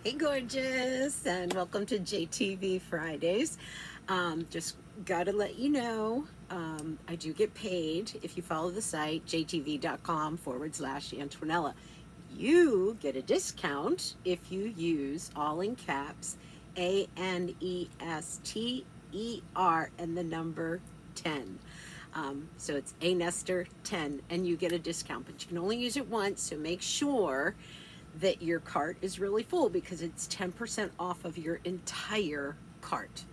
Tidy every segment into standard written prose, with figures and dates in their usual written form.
Hey, gorgeous, and welcome to JTV Fridays. Just got to let you know, I do get paid if you follow the site, jtv.com/Antonella. You get a discount if you use all in caps ANESTER and the number 10. So it's ANESTER10, and you get a discount, but you can only use it once, so make sure that your cart is really full because it's 10% off of your entire cart.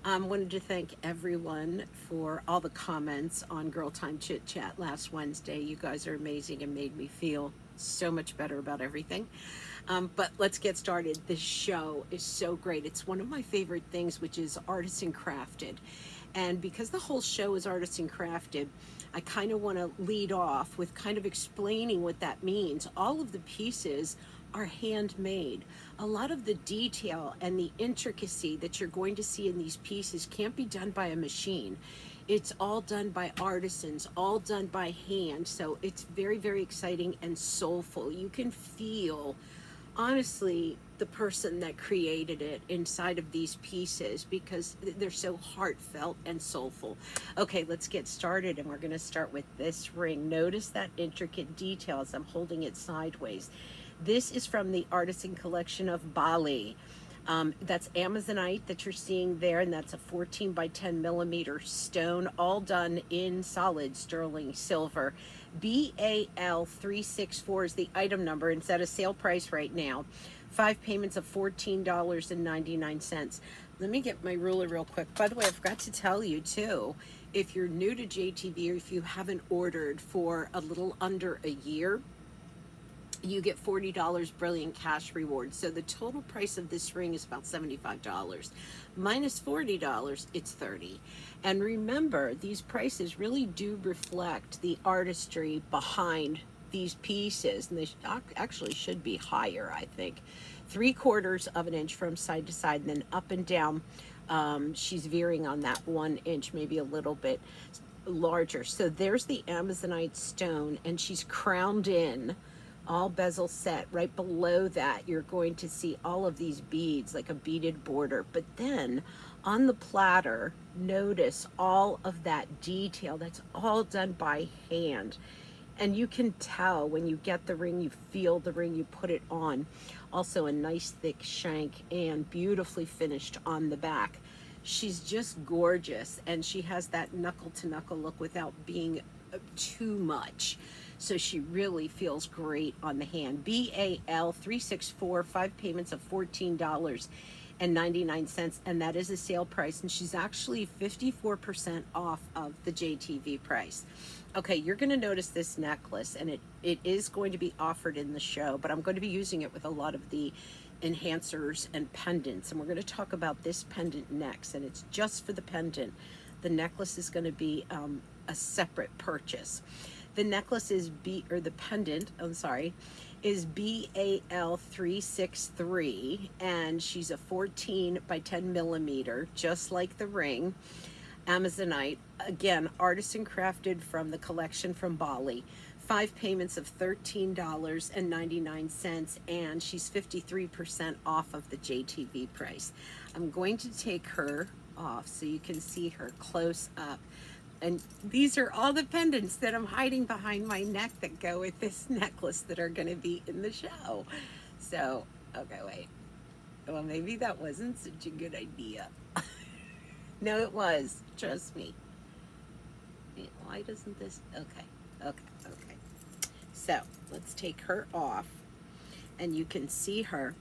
Wanted to thank everyone for all the comments on Girl Time Chit Chat last Wednesday. You guys are amazing and made me feel so much better about everything. But let's get started. This show is so great. It's one of my favorite things, which is artisan crafted. And because the whole show is artisan crafted, I kind of want to lead off with kind of explaining what that means. All of the pieces are handmade. A lot of the detail and the intricacy that you're going to see in these pieces can't be done by a machine. It's all done by artisans, all done by hand. So it's very, very exciting and soulful. You can feel, honestly, the person that created it inside of these pieces because they're so heartfelt and soulful. Okay, let's get started, and we're going to start with this ring. Notice that intricate detail as I'm holding it sideways. This is from the Artisan Collection of Bali. That's Amazonite that you're seeing there, and that's a 14 by 10 millimeter stone, all done in solid sterling silver. BAL364 is the item number, and it's at a sale price right now. 5 payments of $14.99. Let me get my ruler real quick. By the way, I forgot to tell you too, if you're new to JTV or if you haven't ordered for a little under a year, you get $40 brilliant cash reward. So the total price of this ring is about $75. Minus $40, it's $30. And remember, these prices really do reflect the artistry behind these pieces, and they actually should be higher, I think. 3/4 of an inch from side to side, and then up and down. She's veering on that 1 inch, maybe a little bit larger. So there's the Amazonite stone, and she's crowned in, all bezel set. Right below that, you're going to see all of these beads, like a beaded border. But then on the platter, notice all of that detail. That's all done by hand. And you can tell when you get the ring, you feel the ring, you put it on. Also a nice thick shank and beautifully finished on the back. She's just gorgeous, and she has that knuckle to knuckle look without being too much. So she really feels great on the hand. BAL364, 5 payments of $14.99, and that is a sale price, and she's actually 54% off of the JTV price. Okay, you're going to notice this necklace, and it is going to be offered in the show, but I'm going to be using it with a lot of the enhancers and pendants, and we're going to talk about this pendant next, and it's just for the pendant. The necklace is going to be a separate purchase. The necklace is the pendant, I'm sorry, is BAL363, and she's a 14 by 10 millimeter, just like the ring. Amazonite, again, artisan crafted from the collection from Bali. 5 payments of $13.99, and she's 53% off of the JTV price. I'm going to take her off so you can see her close up. And these are all the pendants that I'm hiding behind my neck that go with this necklace that are going to be in the show. So, okay, wait. Well, maybe that wasn't such a good idea. No, it was. Trust me. Why doesn't this? Okay. So, let's take her off. And you can see her,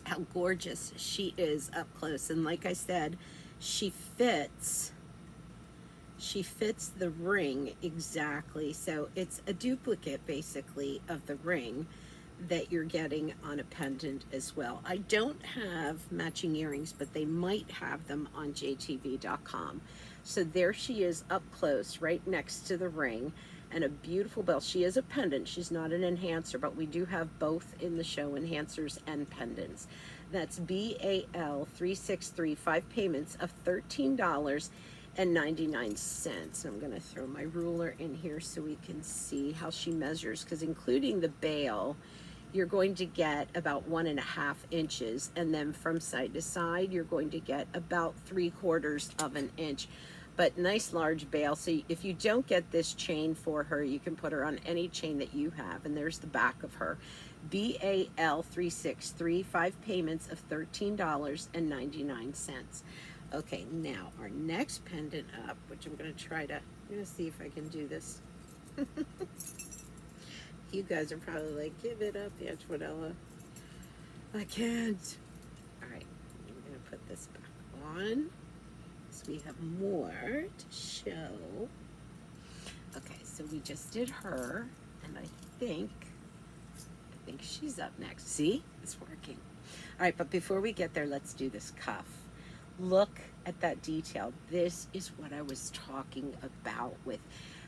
how gorgeous she is up close. And like I said, she fits the ring exactly. So it's a duplicate basically of the ring that you're getting on a pendant as well. I don't have matching earrings, but they might have them on jtv.com. So there she is up close right next to the ring, and a beautiful bell. She is a pendant, she's not an enhancer, but we do have both in the show, enhancers and pendants. That's BAL363, 5 payments of $13.99. I'm going to throw my ruler in here so we can see how she measures, because including the bail, you're going to get about 1.5 inches, and then from side to side you're going to get about 3/4 of an inch. But nice large bail. So if you don't get this chain for her, you can put her on any chain that you have. And there's the back of her. BAL 363, 5 payments of $13.99. Okay, now our next pendant up, which I'm going to see if I can do this. You guys are probably like, give it up, Antonella. I can't. All right, I'm going to put this back on. So we have more to show. Okay, so we just did her, and I think she's up next. See, it's working. All right, but before we get there, let's do this cuff. Look at that detail. This is what I was talking about with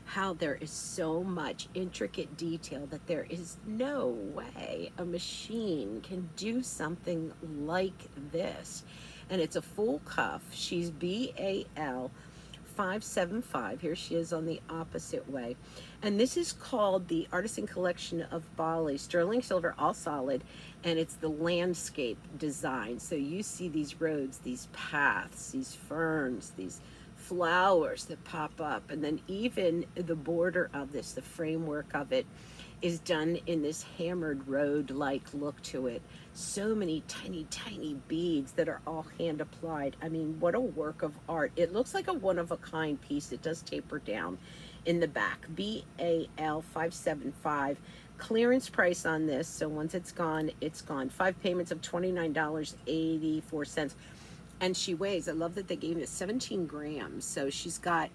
how there is so much intricate detail that there is no way a machine can do something like this. And it's a full cuff. She's BAL 575. Here she is on the opposite way. And this is called the Artisan Collection of Bali, sterling silver, all solid, and it's the landscape design. So you see these roads, these paths, these ferns, these flowers that pop up, and then even the border of this, the framework of it, is done in this hammered road-like look to it. So many tiny, tiny beads that are all hand applied. I mean, what a work of art. It looks like a one-of-a-kind piece. It does taper down in the back. BAL 575. Clearance price on this, so once it's gone, it's gone. 5 payments of $29.84. And she weighs, I love that they gave us 17 grams, so she's got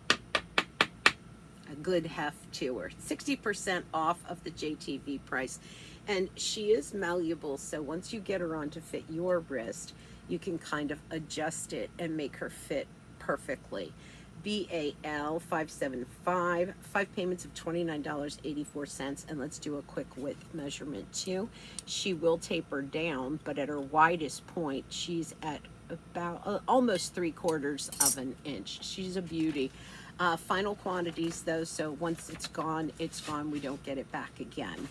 a good heft to her. 60% off of the JTV price. And she is malleable, so once you get her on to fit your wrist, you can kind of adjust it and make her fit perfectly. BAL 575, 5 payments of $29.84, and let's do a quick width measurement too. She will taper down, but at her widest point, she's at about almost 3/4 of an inch. She's a beauty. Final quantities though, so once it's gone, we don't get it back again.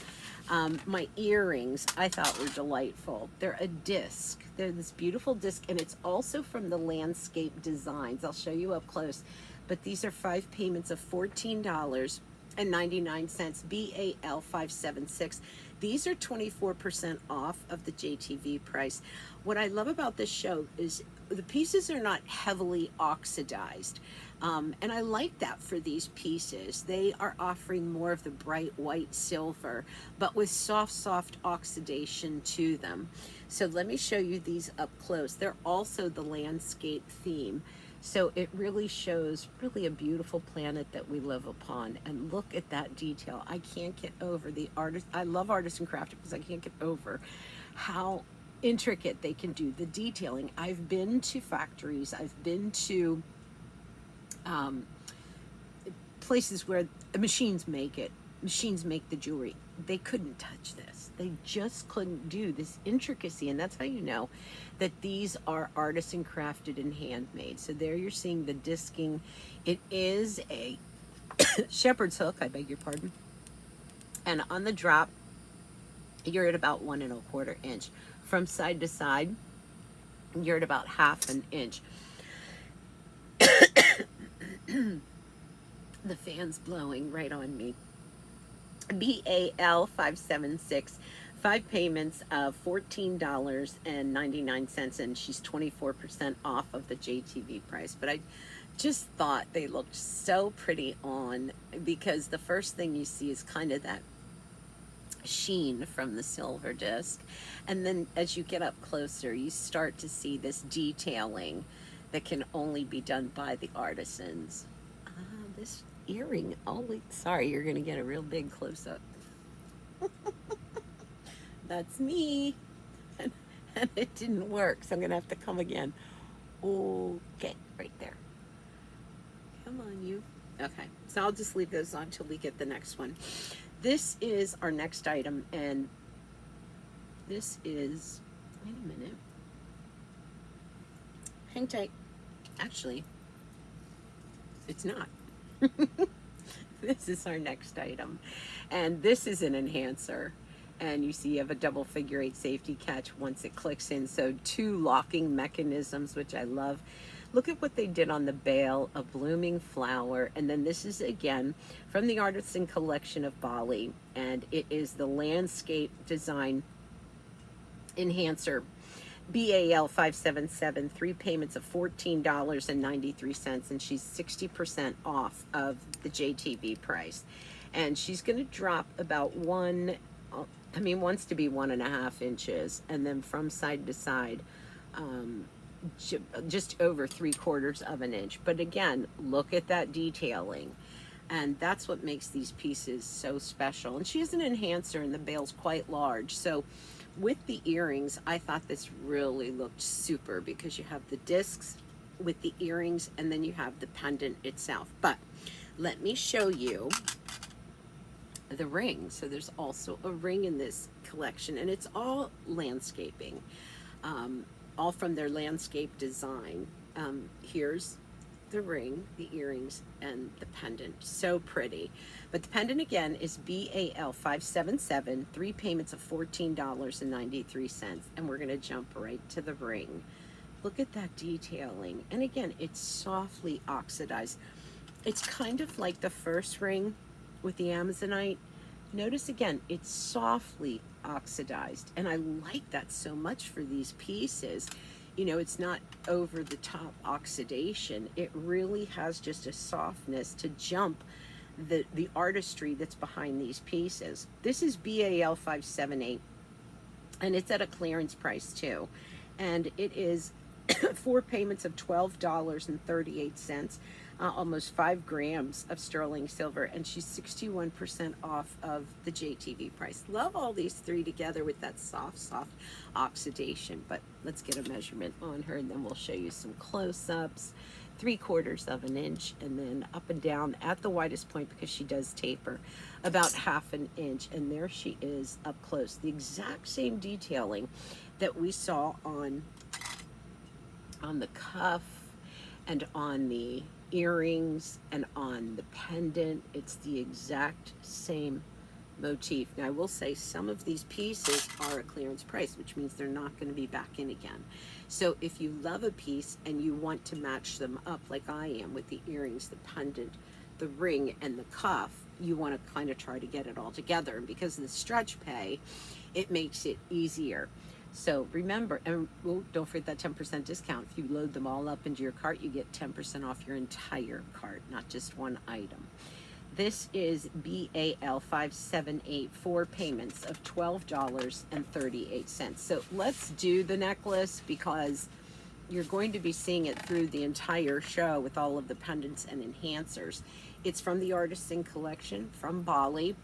My earrings I thought were delightful. They're a disc. They're this beautiful disc, and it's also from the Landscape Designs. I'll show you up close, but these are 5 payments of $14.99. BAL 576. These are 24% off of the JTV price. What I love about this show is the pieces are not heavily oxidized. And I like that for these pieces. They are offering more of the bright white silver, but with soft oxidation to them. So let me show you these up close. They're also the landscape theme. So it really shows really a beautiful planet that we live upon. And look at that detail. I can't get over the artist. I love artisan craft because I can't get over how intricate they can do the detailing. I've been to factories. I've been to places where the machines make it. Machines make the jewelry. They couldn't touch this. They just couldn't do this intricacy, and that's how you know that these are artisan crafted and handmade. So there you're seeing the disking. It is a shepherd's hook, I beg your pardon. And on the drop, you're at about 1 1/4 inch. From side to side, you're at about 1/2 inch. The fan's blowing right on me. BAL 576, 5 payments of $14.99, and she's 24% off of the JTV price. But I just thought they looked so pretty on, because the first thing you see is kind of that sheen from the silver disc, and then as you get up closer, you start to see this detailing that can only be done by the artisans. This earring, sorry, you're gonna get a real big close-up. That's me. And it didn't work, so I'm gonna have to come again. Okay, right there. Come on, you. Okay, so I'll just leave those on till we get the next one. This is our next item, and this is, wait a minute. Hang tight. Actually, it's not. This is our next item, and this is an enhancer. And you see you have a double figure 8 safety catch once it clicks in. So 2 locking mechanisms, which I love. Look at what they did on the bail, a blooming flower. And then this is again from the Artisan collection of Bali. And it is the landscape design enhancer. BAL 577, 3 payments of $14.93, and she's 60% off of the JTV price. And she's going to drop about wants to be 1.5 inches, and then from side to side, just over 3/4 of an inch. But again, look at that detailing. And that's what makes these pieces so special. And she has an enhancer, and the bail's quite large. So with the earrings, I thought this really looked super because you have the discs with the earrings, and then you have the pendant itself. But let me show you the ring. So there's also a ring in this collection, and it's all landscaping, all from their landscape design. Here's the ring, the earrings, and the pendant. So pretty. But the pendant again is BAL 577, 3 payments of $14.93, and we're going to jump right to the ring. Look at that detailing. And again, it's softly oxidized. It's kind of like the first ring with the Amazonite. Notice again, it's softly oxidized, and I like that so much for these pieces. You know, it's not over the top oxidation. It really has just a softness to jump the artistry that's behind these pieces. This is BAL 578, and it's at a clearance price too. And it is 4 payments of $12.38, almost 5 grams of sterling silver, and she's 61% off of the JTV price. Love all these 3 together with that soft oxidation. But let's get a measurement on her, and then we'll show you some close-ups. 3/4 of an inch, and then up and down at the widest point, because she does taper, about 1/2 inch. And there she is up close. The exact same detailing that we saw on the cuff and on the earrings and on the pendant. It's the exact same motif. Now I will say some of these pieces are a clearance price, which means they're not going to be back in again. So if you love a piece and you want to match them up like I am with the earrings, the pendant, the ring, and the cuff, you want to kind of try to get it all together. And because of the stretch pay, it makes it easier. So remember, and don't forget that 10% discount. If you load them all up into your cart, you get 10% off your entire cart, not just one item. This is BAL 578, 4 payments of $12.38. So let's do the necklace, because you're going to be seeing it through the entire show with all of the pendants and enhancers. It's from the Artisan collection from Bali,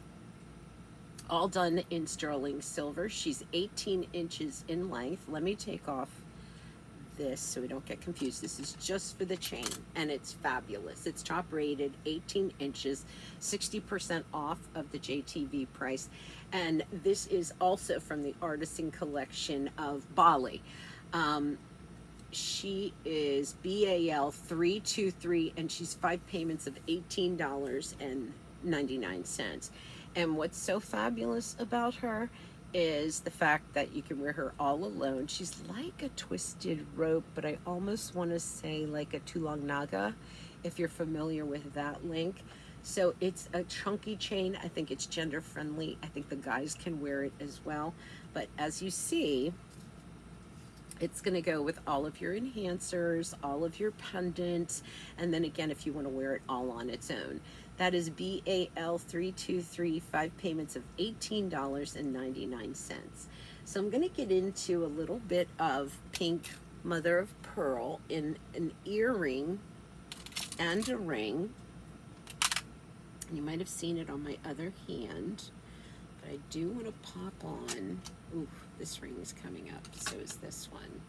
all done in sterling silver. She's 18 inches in length. Let me take off this so we don't get confused. This is just for the chain, and it's fabulous. It's top rated, 18 inches, 60% off of the JTV price. And this is also from the Artisan collection of Bali. She is BAL 323, and she's 5 payments of $18.99. And what's so fabulous about her is the fact that you can wear her all alone. She's like a twisted rope, but I almost want to say like a tulung naga, if you're familiar with that link. So it's a chunky chain. I think it's gender friendly. I think the guys can wear it as well. But as you see, it's going to go with all of your enhancers, all of your pendants, and then again, if you want to wear it all on its own. That is BAL 323, 5 payments of $18.99. So I'm going to get into a little bit of pink mother of pearl in an earring and a ring. You might have seen it on my other hand, but I do want to pop on. Ooh, this ring is coming up, so is this one.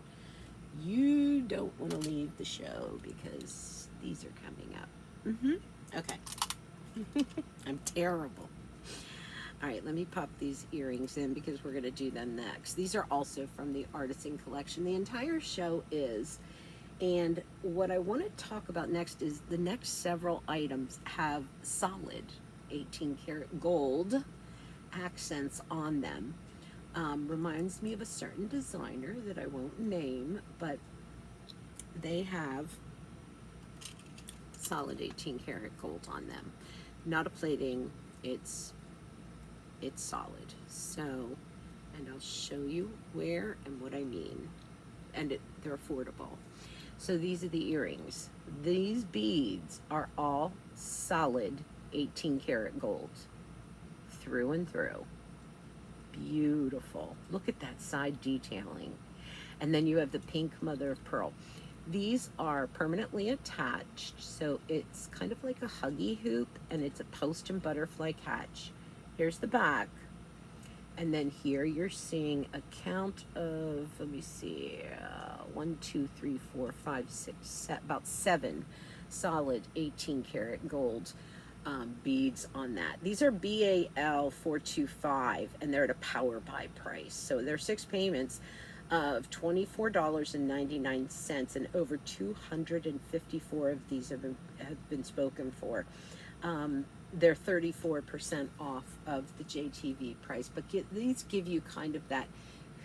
You don't want to leave the show because these are coming up. Okay. I'm terrible. All right, let me pop these earrings in because we're going to do them next. These are also from the Artisan collection. The entire show is. And what I want to talk about next is the next several items have solid 18 karat gold accents on them. Reminds me of a certain designer that I won't name, but they have solid 18 karat gold on them. Not a plating, it's solid. So, and I'll show you where and what I mean. And they're affordable. So these are the earrings. These beads are all solid 18 karat gold through and through. Beautiful. Look at that side detailing. And then you have the pink mother of pearl. These are permanently attached, so it's kind of like a huggy hoop, and it's a post and butterfly catch. Here's the back. And then here you're seeing a count of, let me see, 1, 2, 3, 4, 5, 6, about 7 solid 18 karat gold beads on that. These are BAL 425, and they're at a power buy price. So they're 6 payments of $24.99, and over 254 of these have been spoken for. They're 34% off of the JTV price, but these give you kind of that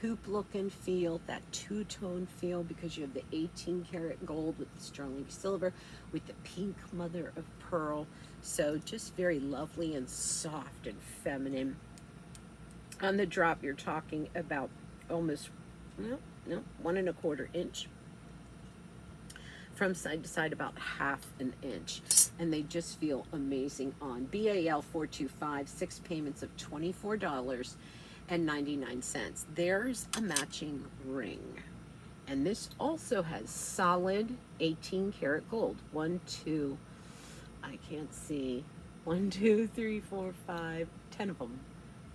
hoop look and feel, that two-tone feel, because you have the 18 karat gold with the sterling silver with the pink mother of pearl. So just very lovely and soft and feminine. On the drop, you're talking about almost, no, 1 1/4 inch. From side to side, about 1/2 inch. And they just feel amazing on. BAL 425, 6 payments of $24.99. There's a matching ring. And this also has solid 18 karat gold. 1, 2, I can't see. 1, 2, 3, 4, 5, 10 of them.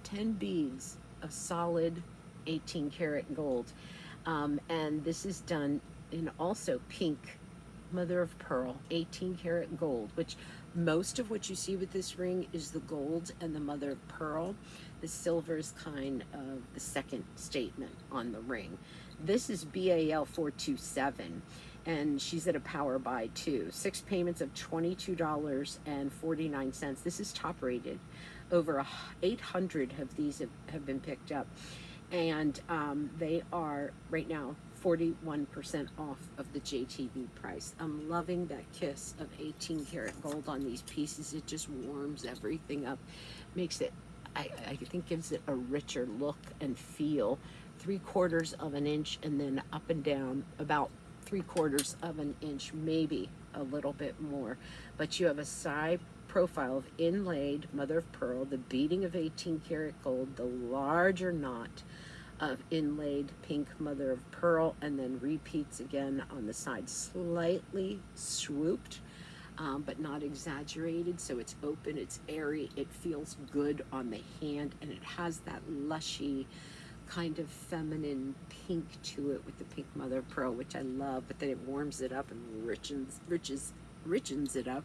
10 beads of solid 18 karat gold. And this is done in also pink mother of pearl, 18 karat gold, which most of what you see with this ring is the gold and the mother of pearl. The silver is kind of the second statement on the ring. This is BAL 427, and she's at a power buy too. 6 payments of $22.49. This is top rated. Over 800 of these have been picked up, and they are right now 41% off of the JTV price. I'm loving that kiss of 18 karat gold on these pieces. It just warms everything up, makes it, I think gives it a richer look and feel. 3/4 of an inch, and then up and down about 3/4 of an inch, maybe a little bit more. But you have a side profile of inlaid mother of pearl, the beading of 18 karat gold, the larger knot of inlaid pink mother of pearl, and then repeats again on the side, slightly swooped, but not exaggerated. So it's open, it's airy, it feels good on the hand, and it has that lushy kind of feminine pink to it with the pink mother of pearl, which I love, but then it warms it up and richens it up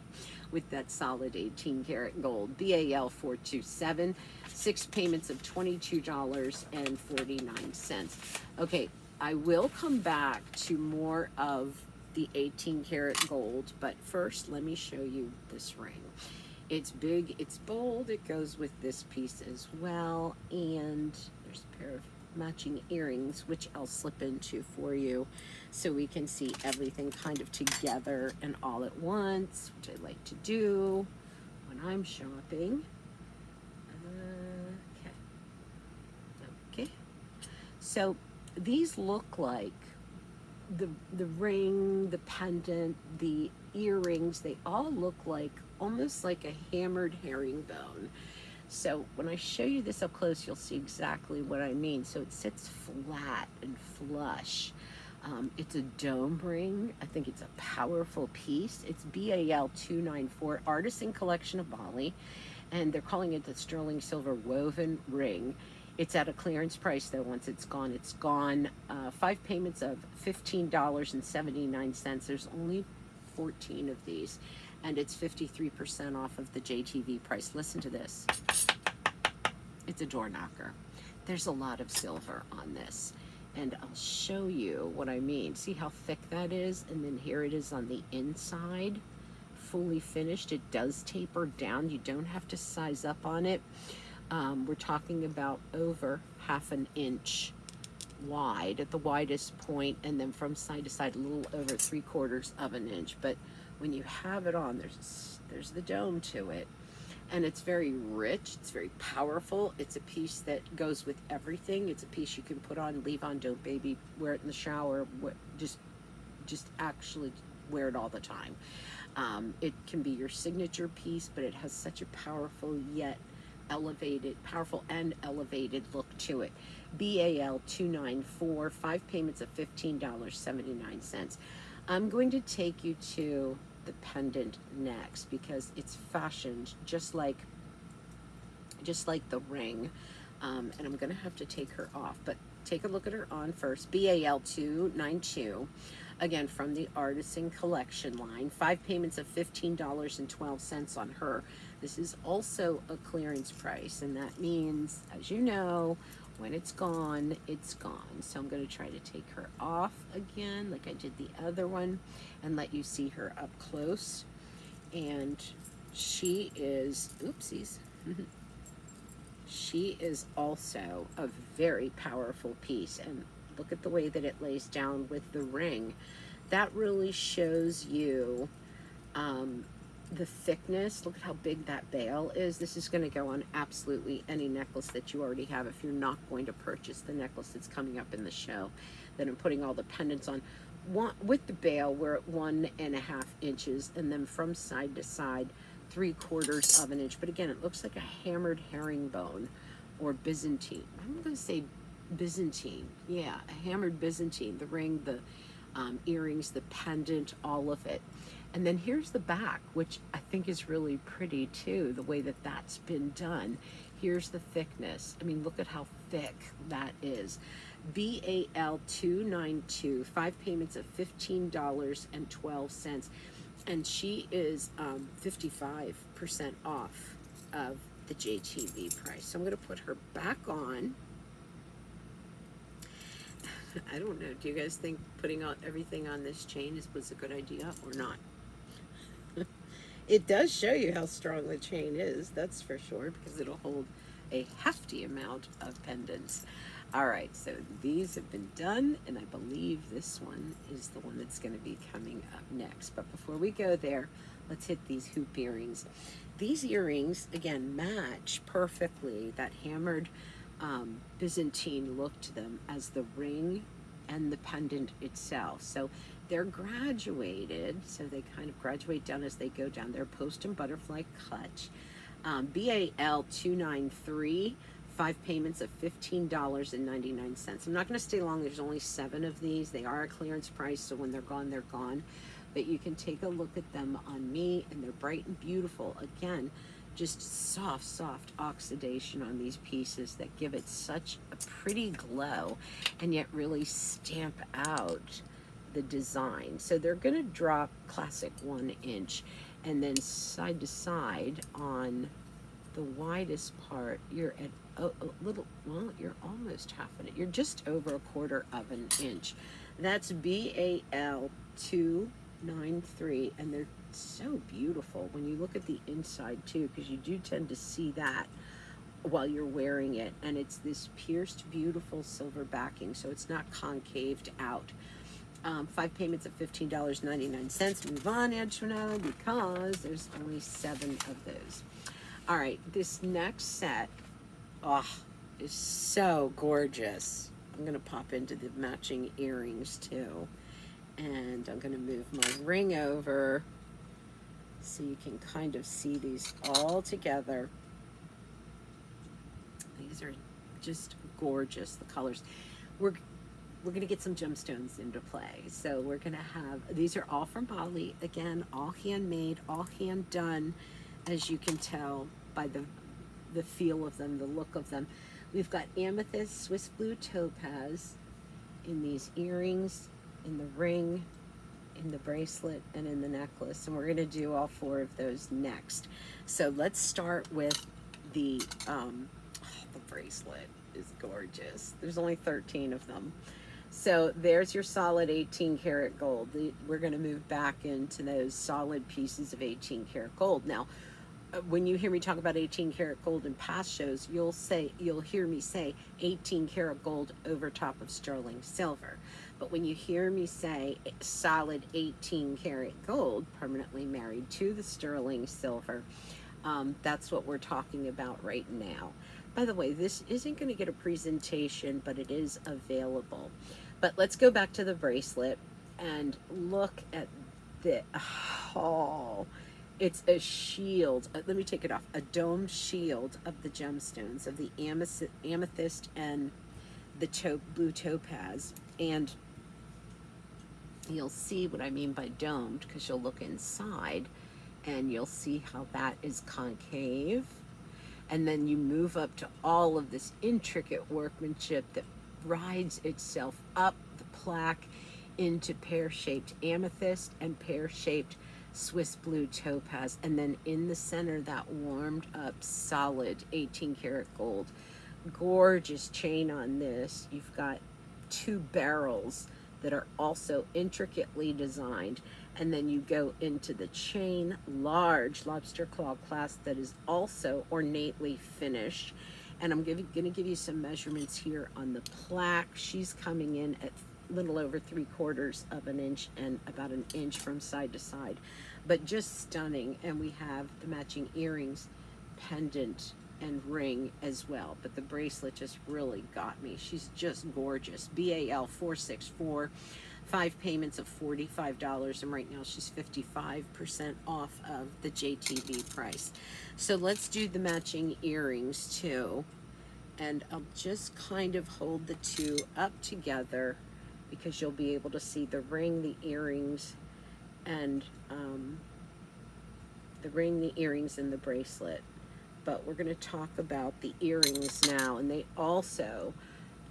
with that solid 18 karat gold. BAL 427, 6 payments of $22.49. Okay, I will come back to more of the 18 karat gold, but first let me show you this ring. It's big, it's bold, it goes with this piece as well, and there's a pair of matching earrings, which I'll slip into for you so we can see everything kind of together and all at once, which I like to do when I'm shopping. Okay. So these look like the ring, the pendant, the earrings, they all look like almost like a hammered herringbone. So when I show you this up close, you'll see exactly what I mean. So it sits flat and flush. It's a dome ring. I think it's a powerful piece. It's BAL 294, Artisan Collection of Bali, and they're calling it the sterling silver woven ring. It's at a clearance price though. Once it's gone, it's gone. 5 payments of $15.79. There's only 14 of these, and it's 53% off of the JTV price. Listen to this. It's a door knocker. There's a lot of silver on this, and I'll show you what I mean. See how thick that is? And then here it is on the inside, fully finished. It does taper down. You don't have to size up on it. We're talking about over half an inch wide at the widest point, and then from side to side a little over 3/4 of an inch. But when you have it on, there's the dome to it, and it's very rich, it's very powerful. It's a piece that goes with everything. It's a piece you can put on, leave on, don't baby, wear it in the shower, just actually wear it all the time. It can be your signature piece, but it has such a powerful yet powerful and elevated look to it. BAL 294, 5 payments of $15.79. I'm going to take you to the pendant next because it's fashioned just like the ring, and I'm going to have to take her off, but take a look at her on first. BAL 292, again from the Artisan collection line, 5 payments of $15.12 on her. This is also a clearance price, and that means, as you know, when it's gone, it's gone. So I'm going to try to take her off again like I did the other one and let you see her up close. And she is, oopsies, she is also a very powerful piece. And look at the way that it lays down with the ring. That really shows you the thickness. Look at how big that bail is. This is going to go on absolutely any necklace that you already have if you're not going to purchase the necklace that's coming up in the show that I'm putting all the pendants on. With the bail, we're at 1.5 inches, and then from side to side 3/4 of an inch. But again, it looks like a hammered herringbone or Byzantine. I'm going to say Byzantine. Yeah, a hammered Byzantine. The ring, the earrings, the pendant, all of it. And then here's the back, which I think is really pretty too, the way that that's been done. Here's the thickness. I mean, look at how thick that is. BAL 292, 5 payments of $15.12. And she is 55% off of the JTV price. So I'm going to put her back on. I don't know. Do you guys think putting everything on this chain was a good idea or not? It does show you how strong the chain is, that's for sure, because it'll hold a hefty amount of pendants. All right, so these have been done, and I believe this one is the one that's going to be coming up next. But before we go there, let's hit these hoop earrings. These earrings, again, match perfectly that hammered Byzantine look to them as the ring and the pendant itself. So they're graduated, so they kind of graduate down as they go down. They're post and butterfly clutch. BAL 293, 5 payments of $15.99. I'm not going to stay long. There's only 7 of these. They are a clearance price, so when they're gone, they're gone. But you can take a look at them on me, and they're bright and beautiful. Again, just soft oxidation on these pieces that give it such a pretty glow and yet really stamp out the design. So they're going to drop classic 1 inch, and then side to side on the widest part you're at a little, well, you're almost half an inch. You're just over 1/4 of an inch. That's BAL 293, and they're so beautiful when you look at the inside too, because you do tend to see that while you're wearing it. And it's this pierced beautiful silver backing, so it's not concaved out. 5 payments of $15.99. Move on, Antonella, because there's only 7 of those. All right, this next set, is so gorgeous. I'm gonna pop into the matching earrings too, and I'm gonna move my ring over so you can kind of see these all together. These are just gorgeous, the colors. We're going to get some gemstones into play. So we're going to have, these are all from Bali. Again, all handmade, all hand done, as you can tell by the feel of them, the look of them. We've got amethyst, Swiss blue topaz in these earrings, in the ring, in the bracelet, and in the necklace. And we're going to do all 4 of those next. So let's start with the bracelet is gorgeous. There's only 13 of them. So there's your solid 18 karat gold. We're going to move back into those solid pieces of 18 karat gold. Now, when you hear me talk about 18 karat gold in past shows, you'll hear me say 18 karat gold over top of sterling silver. But when you hear me say solid 18 karat gold permanently married to the sterling silver, that's what we're talking about right now. By the way, this isn't going to get a presentation, but it is available. But let's go back to the bracelet and look at the, oh, it's a shield. Let me take it off. A domed shield of the gemstones, of the amethyst and the blue topaz. And you'll see what I mean by domed, because you'll look inside and you'll see how that is concave. And then you move up to all of this intricate workmanship that rides itself up the plaque into pear-shaped amethyst and pear-shaped Swiss blue topaz, and then in the center that warmed up solid 18 karat gold. Gorgeous chain on this. You've got 2 barrels that are also intricately designed, and then you go into the chain, large lobster claw clasp that is also ornately finished. And I'm going to give you some measurements here on the plaque. She's coming in at a little over 3/4 of an inch and about an inch from side to side, but just stunning. And we have the matching earrings, pendant, and ring as well. But the bracelet just really got me. She's just gorgeous. BAL 464, 5 payments of $45, and right now she's 55% off of the JTV price. So let's do the matching earrings too. And I'll just kind of hold the two up together because you'll be able to see the ring, the earrings, and the bracelet. But we're going to talk about the earrings now, and they also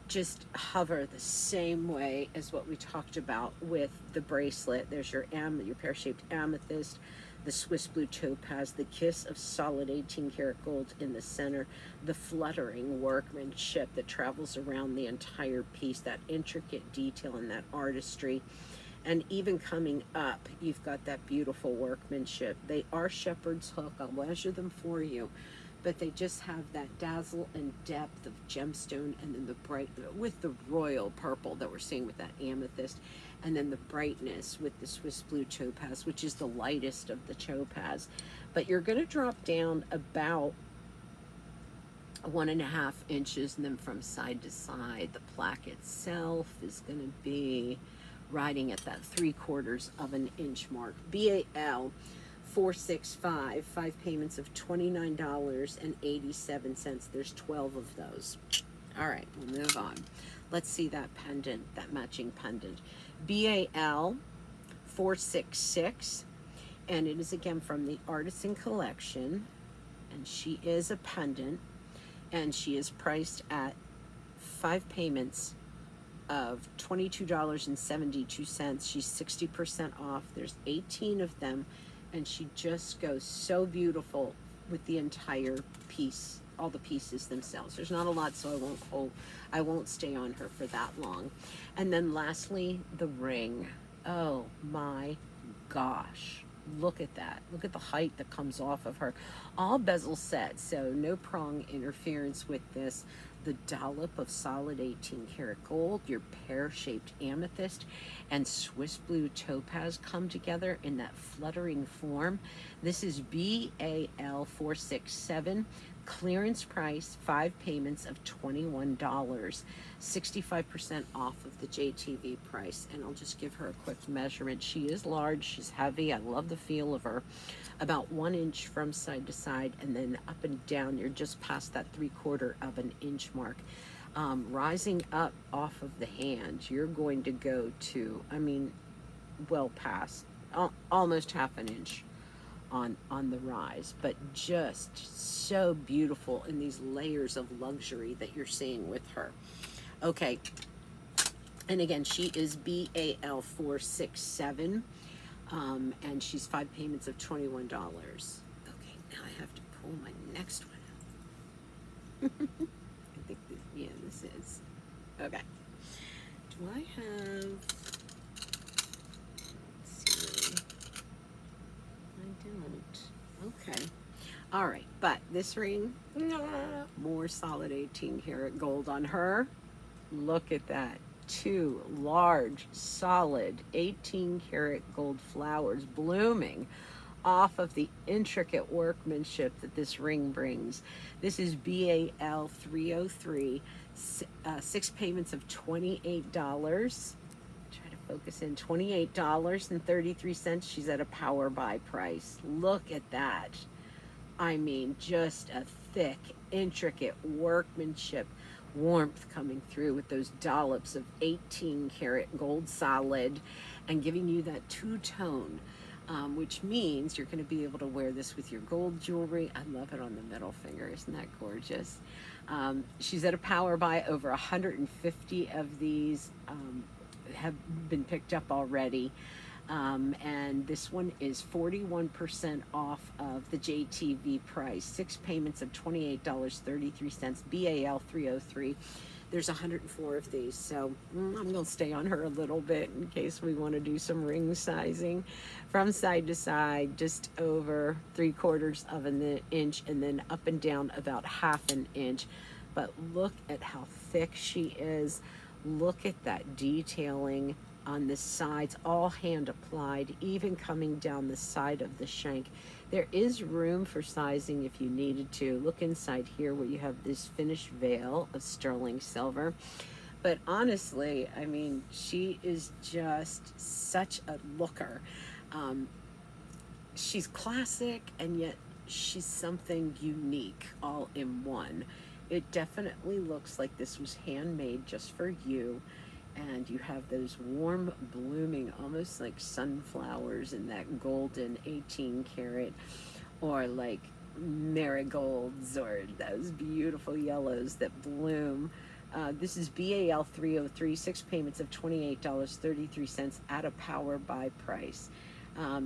just hover the same way as what we talked about with the bracelet. There's your pear-shaped amethyst, the Swiss blue topaz, the kiss of solid 18 karat gold in the center, the fluttering workmanship that travels around the entire piece, that intricate detail and that artistry. And even coming up, you've got that beautiful workmanship. They are shepherd's hook. I'll measure them for you. But they just have that dazzle and depth of gemstone, and then the bright with the royal purple that we're seeing with that amethyst, and then the brightness with the Swiss blue topaz, which is the lightest of the topaz. But you're going to drop down about 1.5 inches, and then from side to side, the plaque itself is going to be riding at that 3/4 of an inch mark. BAL 465, 5 payments of $29.87. There's 12 of those. All right, we'll move on. Let's see that pendant, that matching pendant. BAL 466, and it is again from the Artisan collection, and she is a pendant, and she is priced at 5 payments of $22.72. She's 60% off. There's 18 of them, and she just goes so beautiful with the entire piece, all the pieces themselves. There's not a lot, so I won't stay on her for that long. And then lastly, the ring. Oh my gosh. Look at that. Look at the height that comes off of her. All bezel set, so no prong interference with this. The dollop of solid 18 karat gold, your pear-shaped amethyst, and Swiss blue topaz come together in that fluttering form. This is BAL 467. Clearance price, 5 payments of $21, 65% off of the JTV price. And I'll just give her a quick measurement. She is large, she's heavy, I love the feel of her. About 1 inch from side to side, and then up and down, you're just past that 3/4 of an inch mark. Rising up off of the hand, you're going to go to, I mean, well past, almost 1/2 inch on the rise, but just so beautiful in these layers of luxury that you're seeing with her. Okay, and again, she is BAL 467, and she's 5 payments of $21. Okay, now I have to pull my next one out. I think this is okay. Do I have? Let's see. I don't. Okay. All right, but this ring, more solid 18 karat gold on her. Look at that. Two large, solid 18 karat gold flowers blooming off of the intricate workmanship that this ring brings. This is BAL 303, 6 payments of $28. Try to focus in, $28.33. She's at a power buy price. Look at that. I mean, just a thick, intricate workmanship, warmth coming through with those dollops of 18 karat gold solid and giving you that two-tone, which means you're going to be able to wear this with your gold jewelry. I love it on the middle finger. Isn't that gorgeous? She's at a power buy. Over 150 of these have been picked up already. And this one is 41% off of the JTV price. 6 payments of $28.33, BAL 303. There's 104 of these, so I'm going to stay on her a little bit in case we want to do some ring sizing. From side to side, just over 3/4 of an inch, and then up and down about 1/2 an inch. But look at how thick she is. Look at that detailing on the sides, all hand applied, even coming down the side of the shank. There is room for sizing if you needed to. Look inside here where you have this finished veil of sterling silver. But honestly, I mean, she is just such a looker. She's classic, and yet she's something unique all in one. It definitely looks like this was handmade just for you. And you have those warm blooming, almost like sunflowers in that golden 18 karat, or like marigolds, or those beautiful yellows that bloom. This is BAL 303, 6 payments of $28.33 at a power buy price.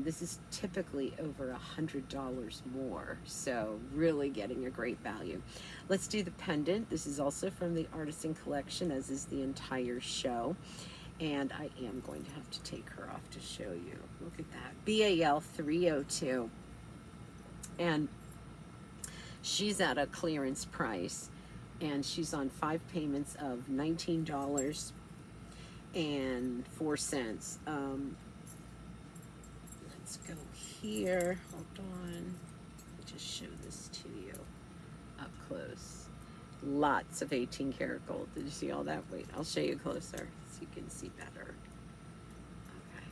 This is typically over $100 more, so really getting a great value. Let's do the pendant. This is also from the Artisan collection, as is the entire show. And I am going to have to take her off to show you. Look at that. BAL 302. And she's at a clearance price, and she's on 5 payments of $19.04. Let's go here. Hold on. Let me just show this to you up close. Lots of 18 karat gold. Did you see all that? Wait, I'll show you closer so you can see better. Okay.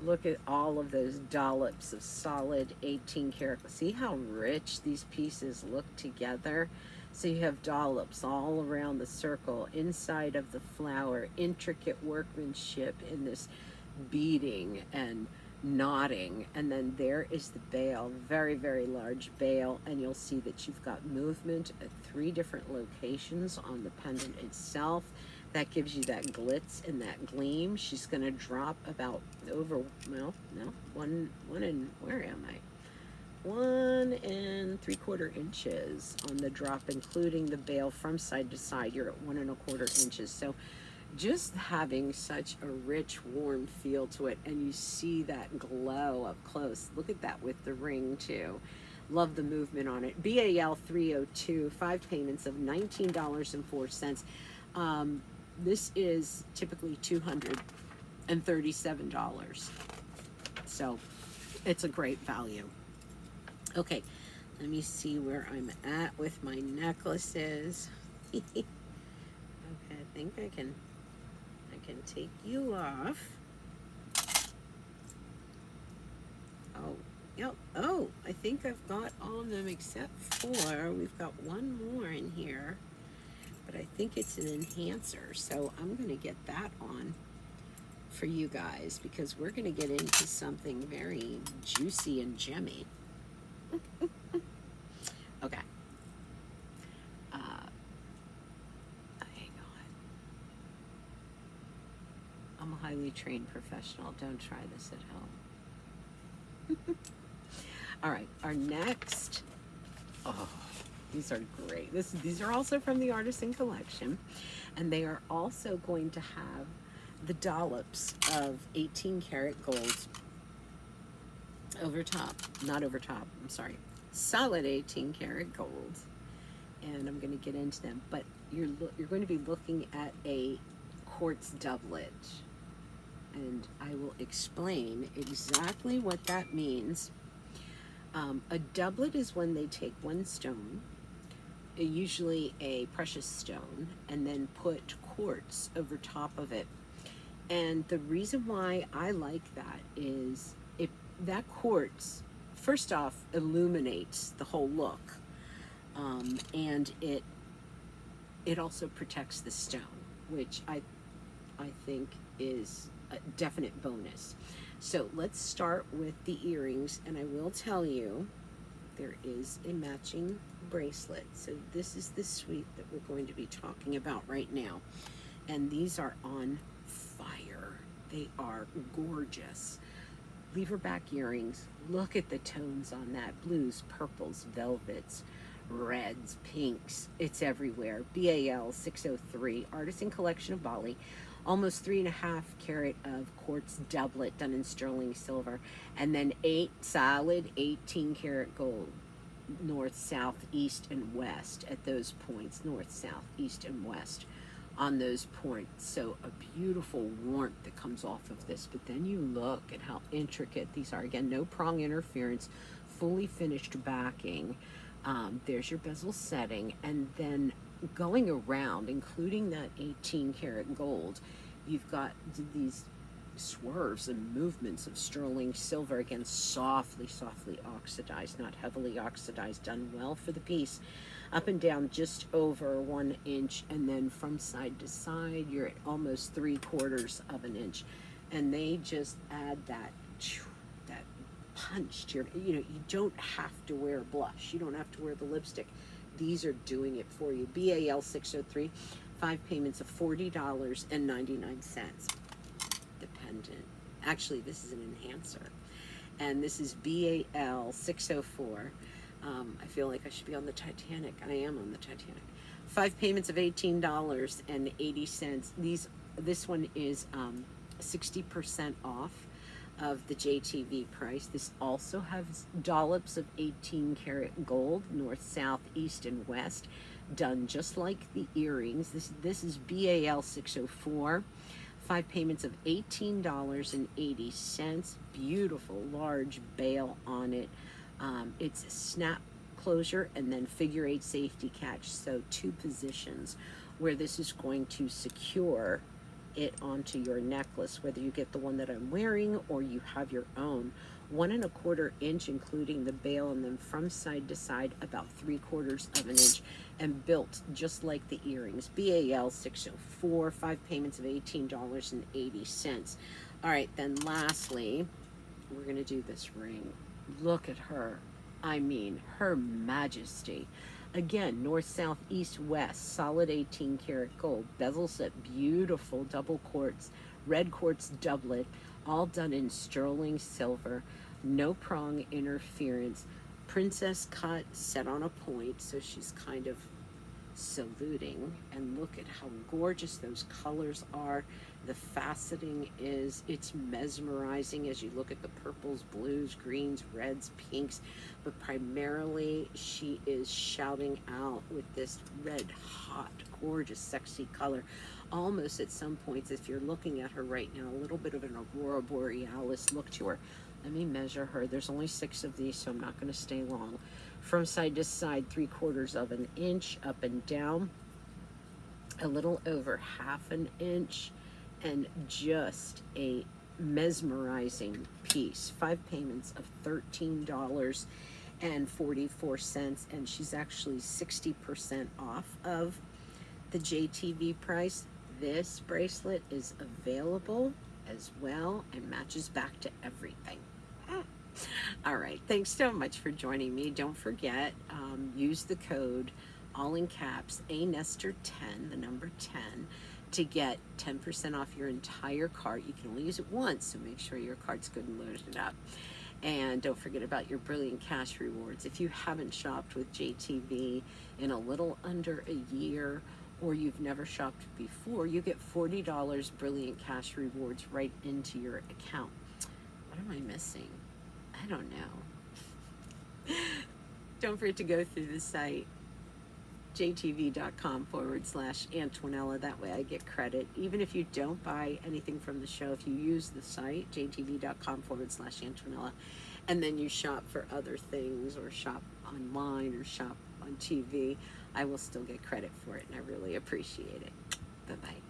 Look at all of those dollops of solid 18 karat. See how rich these pieces look together? So you have dollops all around the circle, inside of the flower, intricate workmanship in this beading and knotting, and then there is the bail, very, very large bail, and you'll see that you've got movement at 3 different locations on the pendant itself. That gives you that glitz and that gleam. She's going to drop about over, well, no, one and, where am I? 1 3/4 inches on the drop, including the bail from side to side. You're at 1 1/4 inches. So just having such a rich, warm feel to it, and you see that glow up close. Look at that with the ring too. Love the movement on it. BAL 302, 5 payments of $19.04. This is typically $237. So it's a great value. Okay, let me see where I'm at with my necklaces. Okay, I think I can take you off. Oh, yep. Oh, I think I've got all of them except for, we've got one more in here, but I think it's an enhancer. So I'm going to get that on for you guys, because we're going to get into something very juicy and gemmy. Okay. I'm a highly trained professional. Don't try this at home. All right, our next, oh, these are great. These are also from the Artisan collection, and they are also going to have the dollops of 18 karat gold over top, not over top, I'm sorry, solid 18 karat gold, and I'm going to get into them. But you're going to be looking at a quartz doublet, and I will explain exactly what that means. A doublet is when they take one stone, usually a precious stone, and then put quartz over top of it. And the reason why I like that is if that quartz, first off, illuminates the whole look, and it also protects the stone, which I think is a definite bonus. So let's start with the earrings, and I will tell you there is a matching bracelet. So this is the suite that we're going to be talking about right now, and these are on fire. They are gorgeous. Leverback earrings. Look at the tones on that. Blues, purples, velvets, reds, pinks. It's everywhere. BAL 603, Artisan Collection of Bali. Almost 3.5 carat of quartz doublet done in sterling silver. And then 8 solid 18 karat gold. North, south, east, and west at those points. North, south, east, and west on those points. So a beautiful warmth that comes off of this. But then you look at how intricate these are. Again, no prong interference, fully finished backing. There's your bezel setting, and then going around, including that 18 karat gold, you've got these swerves and movements of sterling silver, again softly oxidized, not heavily oxidized, done well for the piece. Up and down just over 1 inch, and then from side to side you're at almost 3/4 of an inch, and they just add that punch to your, you don't have to wear blush, you don't have to wear the lipstick. These are doing it for you. BAL 603, 5 payments of $40.99. Dependent. Actually, this is an enhancer. And this is BAL 604. I feel like I should be on the Titanic. I am on the Titanic. 5 payments of $18.80. This one is 60% off of the JTV price. This also has dollops of 18 karat gold, north, south, east, and west, done just like the earrings. This is BAL 604. 5 payments of $18.80. Beautiful large bail on it. It's a snap closure and then figure 8 safety catch. So 2 positions where this is going to secure it onto your necklace, whether you get the one that I'm wearing or you have your own. 1.25 inch, including the bail, and then from side to side about 3/4 of an inch, and built just like the earrings. BAL 604, 5 payments of $18.80. All right, then lastly, we're gonna do this ring. Look at her. I mean, Her Majesty. Again, north, south, east, west, solid 18 karat gold, bezel set, beautiful double quartz, red quartz doublet, all done in sterling silver, no prong interference, princess cut, set on a point, so she's kind of saluting. And look at how gorgeous those colors are. The faceting it's mesmerizing as you look at the purples, blues, greens, reds, pinks, but primarily she is shouting out with this red hot, gorgeous, sexy color. Almost at some points, if you're looking at her right now, a little bit of an aurora borealis look to her. Let me measure her. There's only 6 of these, so I'm not going to stay long. From side to side, 3/4 of an inch, up and down, a little over 1/2 inch, and just a mesmerizing piece. 5 payments of $13.44, and she's actually 60% off of the JTV price. This bracelet is available as well and matches back to everything. All right, thanks so much for joining me. Don't forget, use the code, all in caps, ANESTER10, the number 10, to get 10% off your entire cart. You can only use it once, so make sure your cart's good and loaded up. And don't forget about your brilliant cash rewards. If you haven't shopped with JTV in a little under a year, or you've never shopped before, you get $40 brilliant cash rewards right into your account. What am I missing? I don't know. Don't forget to go through the site, jtv.com/Antonella. That way I get credit. Even if you don't buy anything from the show, if you use the site, jtv.com/Antonella, and then you shop for other things or shop online or shop on TV, I will still get credit for it, and I really appreciate it. Bye-bye.